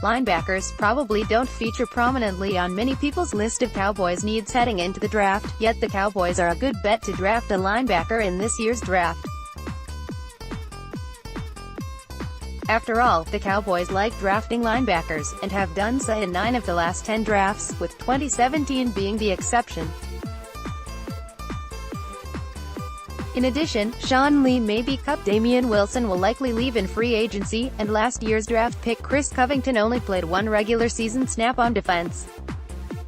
Linebackers probably don't feature prominently on many people's list of Cowboys needs heading into the draft, yet the Cowboys are a good bet to draft a linebacker in this year's draft. After all, the Cowboys like drafting linebackers, and have done so in 9 of the last 10 drafts, with 2017 being the exception. In addition, Sean Lee may be cut, Damien Wilson will likely leave in free agency, and last year's draft pick Chris Covington only played 1 regular season snap on defense.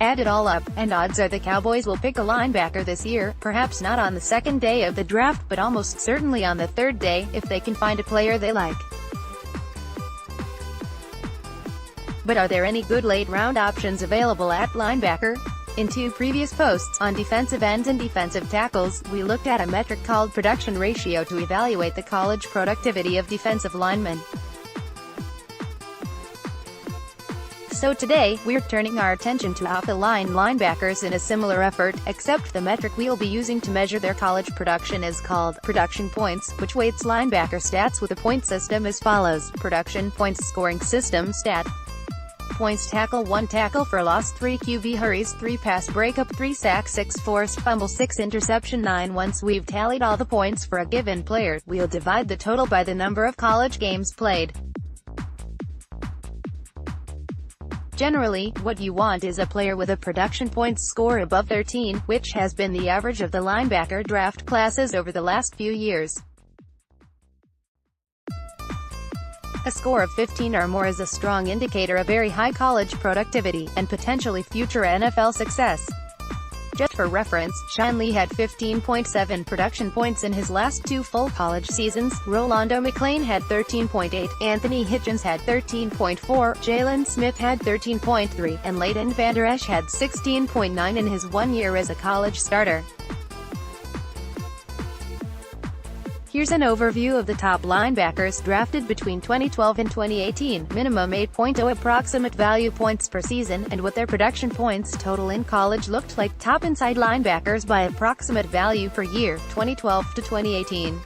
Add it all up, and odds are the Cowboys will pick a linebacker this year, perhaps not on the second day of the draft but almost certainly on the third day, if they can find a player they like. But are there any good late-round options available at linebacker? In 2 previous posts, on defensive ends and defensive tackles, we looked at a metric called production ratio to evaluate the college productivity of defensive linemen. So today, we're turning our attention to off-the-line linebackers in a similar effort, except the metric we'll be using to measure their college production is called production points, which weights linebacker stats with a point system as follows: production points scoring system stat. Points: tackle 1 tackle for loss, 3 QB hurries, 3 pass breakup, 3 sack, 6 forced fumble, 6 interception, 9. Once we've tallied all the points for a given player, we'll divide the total by the number of college games played. Generally, what you want is a player with a production points score above 13, which has been the average of the linebacker draft classes over the last few years. A score of 15 or more is a strong indicator of very high college productivity, and potentially future NFL success. Just for reference, Sean Lee had 15.7 production points in his last 2 full college seasons, Rolando McClain had 13.8, Anthony Hitchens had 13.4, Jalen Smith had 13.3, and Leighton Vander Esch had 16.9 in his 1 year as a college starter. Here's an overview of the top linebackers drafted between 2012 and 2018, minimum 8.0 approximate value points per season, and what their production points total in college looked like. Top inside linebackers by approximate value per year, 2012 to 2018.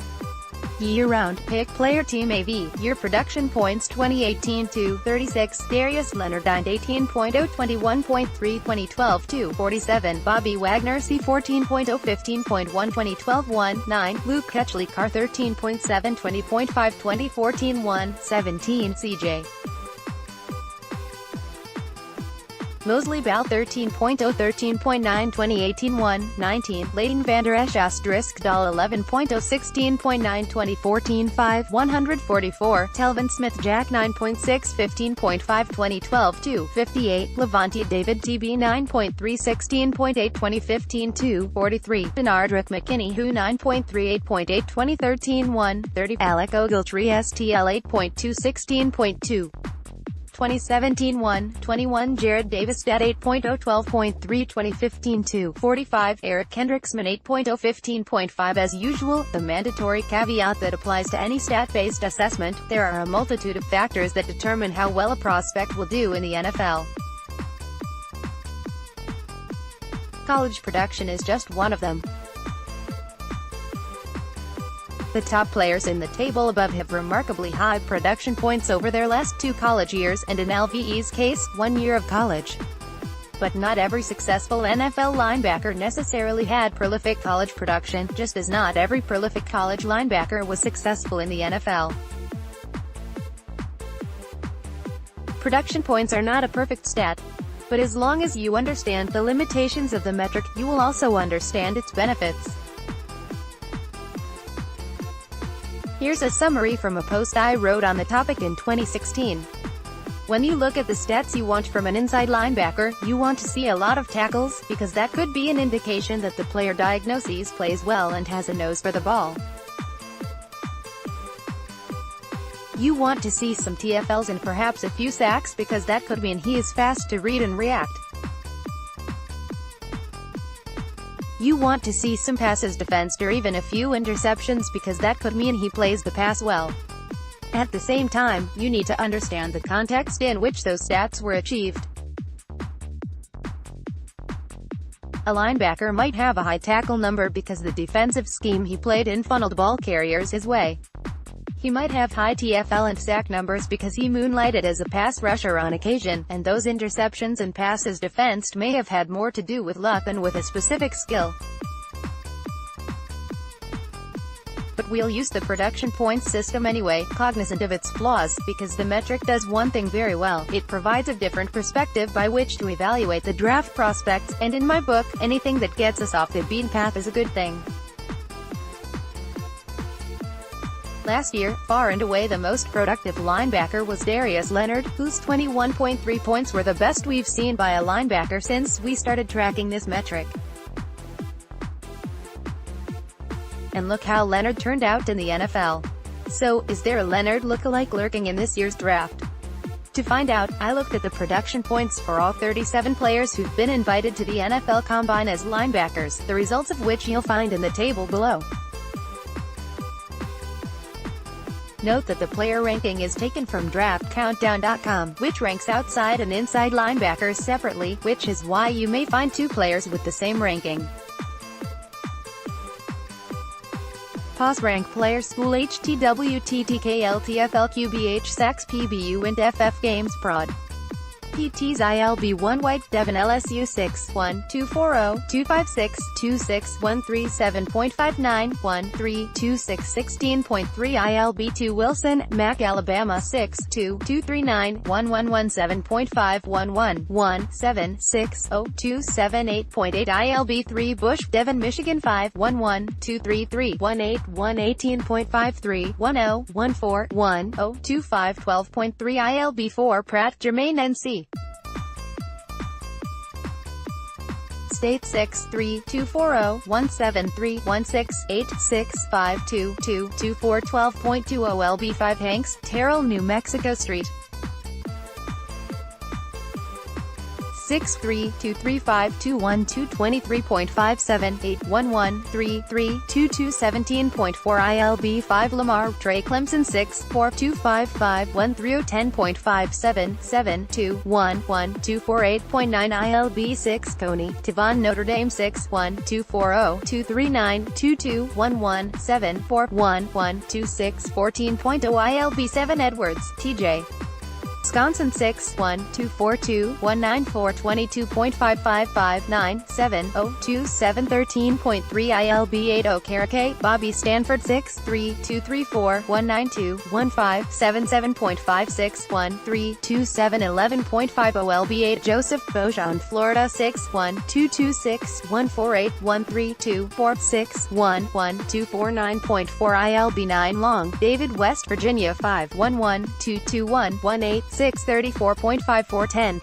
Year-round pick player team AV, year production points 2018 to 36, Darius Leonard 18.0, 21.3, 2012 to 47, Bobby Wagner C 14.0, 15.1, 2012 1, 9, Luke Kuechly Carr 13.7, 20.5, 2014 1, 17, CJ Mosley Ball 13.0, 13.9, 2018 1, 19, Leighton Vander Esch Dahl 11.0, 16.9, 2014 5, 144, Telvin Smith Jack 9.6, 15.5, 2012 2, 58, Levante David TB 9.3, 16.8, 2015 2, 43, Benardrick McKinney Who 9.3, 8.8, 2013 1, 30, Alec Ogletree STL 8.2, 16.2. 2017 1, 21, Jared Davis Stat 8.0, 12.3, 2015 2, 45, Eric Kendricksman 8.0, 15.5. As usual, the mandatory caveat that applies to any stat-based assessment: there are a multitude of factors that determine how well a prospect will do in the NFL. College production is just one of them. The top players in the table above have remarkably high production points over their last 2 college years, and in LVE's case, 1 year of college. But not every successful NFL linebacker necessarily had prolific college production, just as not every prolific college linebacker was successful in the NFL. Production points are not a perfect stat. But as long as you understand the limitations of the metric, you will also understand its benefits. Here's a summary from a post I wrote on the topic in 2016. When you look at the stats you want from an inside linebacker, you want to see a lot of tackles, because that could be an indication that the player diagnoses plays well and has a nose for the ball. You want to see some TFLs and perhaps a few sacks, because that could mean he is fast to read and react. You want to see some passes defensed or even a few interceptions, because that could mean he plays the pass well. At the same time, you need to understand the context in which those stats were achieved. A linebacker might have a high tackle number because the defensive scheme he played in funneled ball carriers his way. He might have high TFL and sack numbers because he moonlighted as a pass rusher on occasion, and those interceptions and passes defensed may have had more to do with luck than with a specific skill. But we'll use the production points system anyway, cognizant of its flaws, because the metric does one thing very well: it provides a different perspective by which to evaluate the draft prospects, and in my book, anything that gets us off the beaten path is a good thing. Last year, far and away the most productive linebacker was Darius Leonard, whose 21.3 points were the best we've seen by a linebacker since we started tracking this metric. And look how Leonard turned out in the NFL. So, is there a Leonard lookalike lurking in this year's draft? To find out, I looked at the production points for all 37 players who've been invited to the NFL Combine as linebackers, the results of which you'll find in the table below. Note that the player ranking is taken from DraftCountdown.com, which ranks outside and inside linebackers separately, which is why you may find two players with the same ranking. POS rank players: School HTW TTKL TFL QBH Sacks PBU and FF Games Prod. PTs ILB 1 White Devon LSU 6 1 240 256 26 137.59 13 26 16.3 ILB 2 Wilson Mac Alabama 6 2 239 1117.5 11 6 0 278.8 ILB 3 Bush Devon Michigan 5 11 233 18 118.53 10 14 10 25 12.3 ILB 4 Pratt Jermaine NC State 6 3 240 173 16 86 52 2 24 12.20 OLB 5 Hanks Terrell New Mexico Street 6-3-2-3-5-2-1-2-23.57 8-1-1-3-3-2-2-17.4 ILB 5 Lamar Trey Clemson 6-4-2-5-1-3-10.57 7-2-1-1-2-4-8.9 ILB 6 Coney Tavon Notre Dame 6-1-2-4-0-2-39-2-2-1-1-7-4-1-1-2-6-14.0 ILB 7 Edwards TJ Wisconsin 6-1-2-4-2-1-9-4-22.555-9-7-0-2-7-13.3 ILB 8 Okereke Bobby Stanford 6-3-2-3-4-1-9-2-1-5-77.56 1-3-2-7-11.5 OLB 8 Joseph Bojan Florida 6-1-2-2-6-1-4-8-1-3-2-4-6-1-1-2-4-9.4 ILB 9 Long David West Virginia 5-1-1-2-2-1-1-8 6-34.54 10.5 10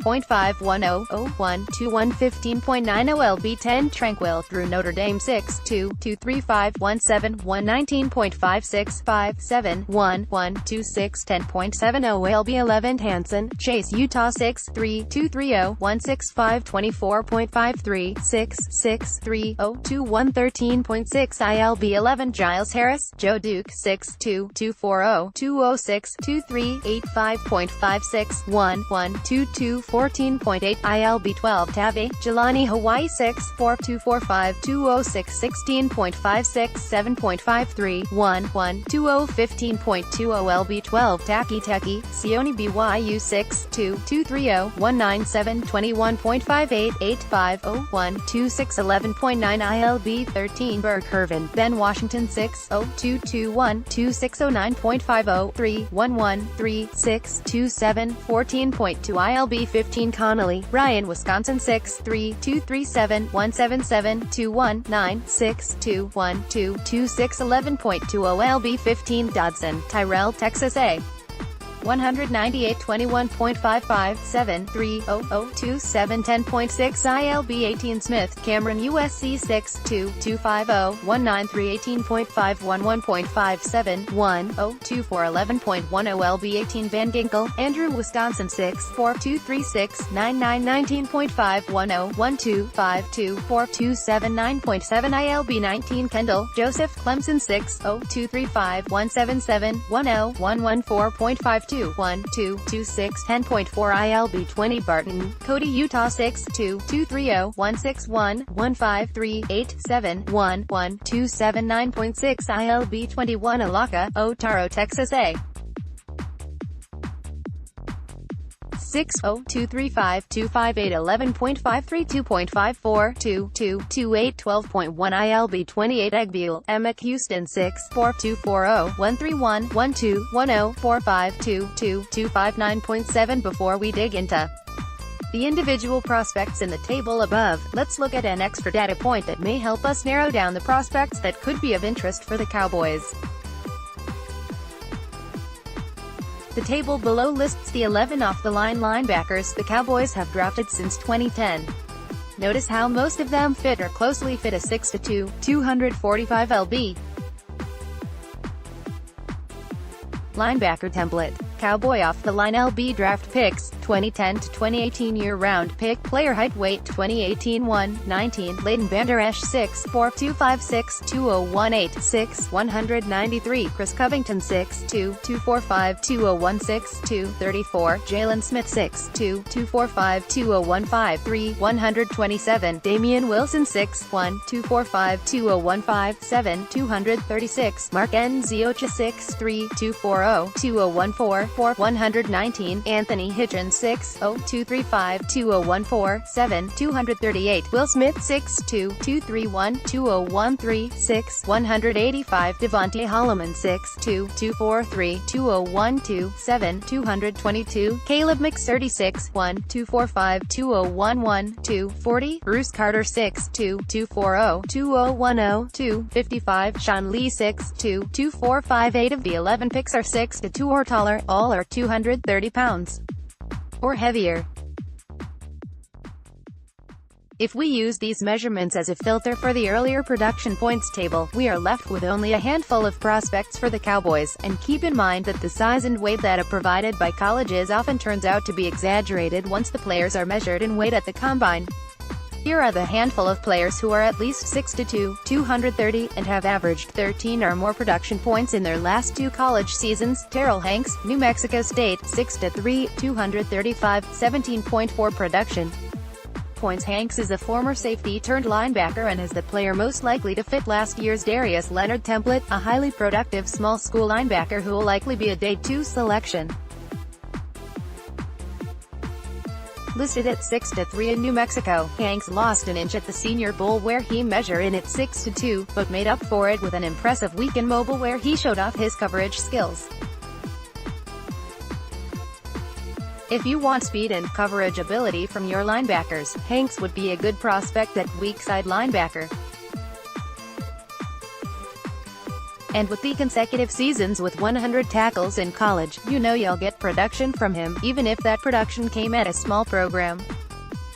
2 115.9 OLB 10 Tranquil Drew Notre Dame 6-2-2-3-5-1-7 119.56 5-7 1-1-2-6 10.7 OLB 11 Hanson Chase Utah 6-3-2-3-0-1-6-5 24.53 6-6-3-0-2-113.6 ILB 11 Giles Harris Joe Duke 6-2-2-4-0-206-2385.56 1-1-2-2 14.8 ILB 12 Tavi Jelani Hawaii 6-4-2-4-5-2-0-6 16.56 7.53 1-1-2-0 15.2 OLB 12 Taki Teki Sione BYU 6-2-2-3-0-197 21.58 8-5-0-1-2-6 11.9 ILB 13 Berg Hervin Ben Washington 6-0-2-2-1-2-6-09.50 3-1-1-3-6-2-7 14.2 ILB 15 Connolly Ryan Wisconsin 6-3-2-3-7-1-7-2-1-9-6-2-1-2-2-6 11.2 OLB 15 Dodson Tyrell Texas A 198.21.55 7-3-0-0-2-7 10.6 ILB 18 Smith Cameron USC 6-2-2-5-0-1-9-3 18.5 11.57 1-0-2-4 11.1 OLB 18 Van Ginkel Andrew Wisconsin 6-4-2-3-6-9-9 19.5 10-1-2-5-2-4-2-7 9.7 ILB 19 Kendall Joseph Clemson 6-0-2-3-5-1-7-7 10-1-1-4.52 212, 26, 10.4 ILB 20 Barton, Cody, Utah 6'2", 230, 161, 153, 871, 1279.6 ILB 21 Alaka, Otaro, Texas A. 60235 11.53 2.54 2228 12.1 ILB 28 Egbule, Emmett, Houston 64240 131 1210 4522 259.7. Before we dig into the individual prospects in the table above, let's look at an extra data point that may help us narrow down the prospects that could be of interest for the Cowboys. The table below lists the 11 off-the-line linebackers the Cowboys have drafted since 2010. Notice how most of them fit or closely fit a 6'2", 245 lb. Linebacker template. Cowboy off-the-line LB draft picks, 2010 to 2018 year-round pick, player height, weight, 2018 1/19, Leighton Vander Esch 6'4", 256, 2018, 6, 193, Chris Covington 6'2", 245, 2016, 234, Jalen Smith 6'2", 245, 2015, 3, 127, Damien Wilson 6'1", 245, 2015, 7, 236, Mark Nziocha 6'3", 240, 2014, 4, 119, Anthony Hitchens 6'0", 235, 2014, 7, 238, Will Smith 6'2", 231, 2013, 6, 185, Devontae Holloman 6'2", 243, 2012, 7, 222, Caleb McSurdy 6'1", 245, 2011, 240, Bruce Carter 6'2", 240, 2010, 255, Sean Lee 6'2", 245. 8 of the 11 picks are 6'2" or taller, all are 230 pounds or heavier. If we use these measurements as a filter for the earlier production points table, we are left with only a handful of prospects for the Cowboys, and keep in mind that the size and weight data provided by colleges often turns out to be exaggerated once the players are measured in weight at the combine. Here are the handful of players who are at least 6'2", 230, and have averaged 13 or more production points in their last 2 college seasons. Terrell Hanks, New Mexico State, 6'3", 235, 17.4 production points. Hanks is a former safety-turned-linebacker and is the player most likely to fit last year's Darius Leonard template, a highly productive small-school linebacker who will likely be a Day 2 selection. Listed at 6'3" in New Mexico, Hanks lost an inch at the Senior Bowl where he measured in at 6'2", but made up for it with an impressive week in Mobile where he showed off his coverage skills. If you want speed and coverage ability from your linebackers, Hanks would be a good prospect at weak side linebacker. And with the consecutive seasons with 100 tackles in college, you know you'll get production from him, even if that production came at a small program.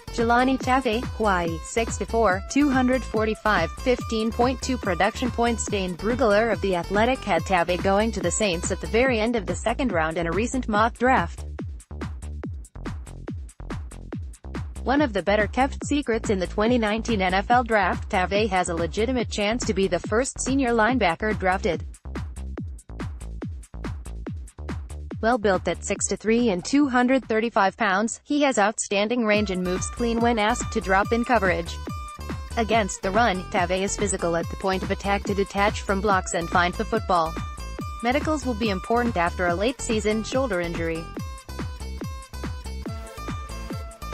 Jelani Taffe, Hawaii, 6'4", 245, 15.2 production points. Dane Brugler of The Athletic had Taffe going to the Saints at the very end of the second round in a recent mock draft. One of the better-kept secrets in the 2019 NFL Draft, Taffe has a legitimate chance to be the first senior linebacker drafted. Well built at 6'3" and 235 pounds, he has outstanding range and moves clean when asked to drop in coverage. Against the run, Taffe is physical at the point of attack to detach from blocks and find the football. Medicals will be important after a late-season shoulder injury.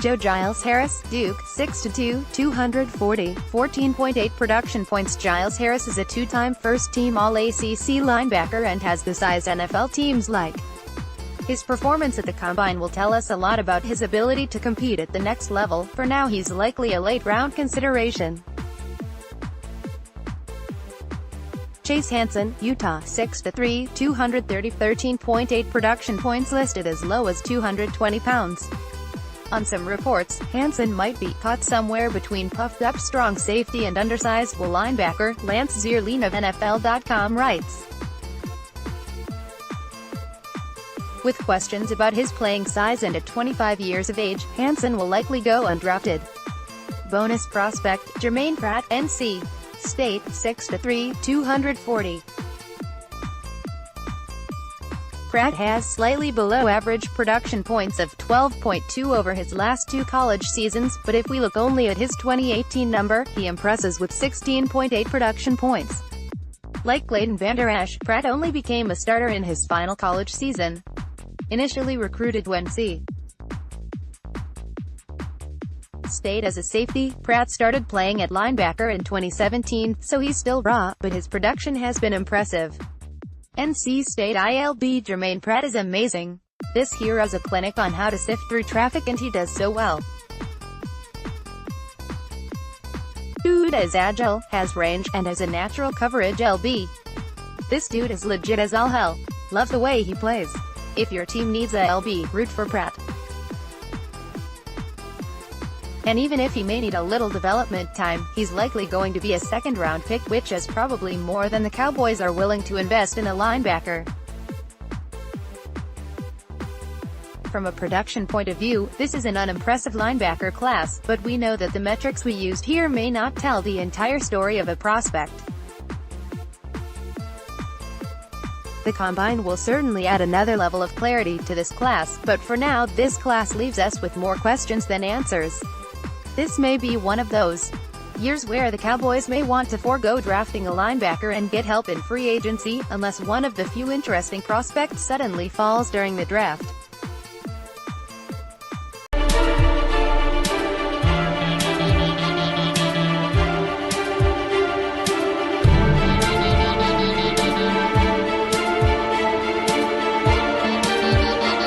Joe Giles Harris, Duke, 6'2", 240, 14.8 production points. Giles Harris is a 2-time first-team All-ACC linebacker and has the size NFL teams like. His performance at the Combine will tell us a lot about his ability to compete at the next level. For now he's likely a late-round consideration. Chase Hansen, Utah, 6'3", 230, 13.8 production points, listed as low as 220 pounds. On some reports, Hansen might be caught somewhere between puffed-up strong safety and undersized will linebacker. Lance Zierlein of NFL.com writes, with questions about his playing size and at 25 years of age, Hansen will likely go undrafted. Bonus prospect, Jermaine Pratt, NC State, 6'3", 240. Pratt has slightly below average production points of 12.2 over his last 2 college seasons, but if we look only at his 2018 number, he impresses with 16.8 production points. Like Leighton Vander Esch, Pratt only became a starter in his final college season. Initially recruited to NC State as a safety, Pratt started playing at linebacker in 2017, so he's still raw, but his production has been impressive. NC State ILB Jermaine Pratt is amazing. This hero's a clinic on how to sift through traffic, and he does so well. Dude is agile, has range, and has a natural coverage LB. This dude is legit as all hell. Love the way he plays. If your team needs a LB, root for Pratt. And even if he may need a little development time, he's likely going to be a second-round pick, which is probably more than the Cowboys are willing to invest in a linebacker. From a production point of view, this is an unimpressive linebacker class, but we know that the metrics we used here may not tell the entire story of a prospect. The Combine will certainly add another level of clarity to this class, but for now, this class leaves us with more questions than answers. This may be one of those years where the Cowboys may want to forego drafting a linebacker and get help in free agency, unless one of the few interesting prospects suddenly falls during the draft.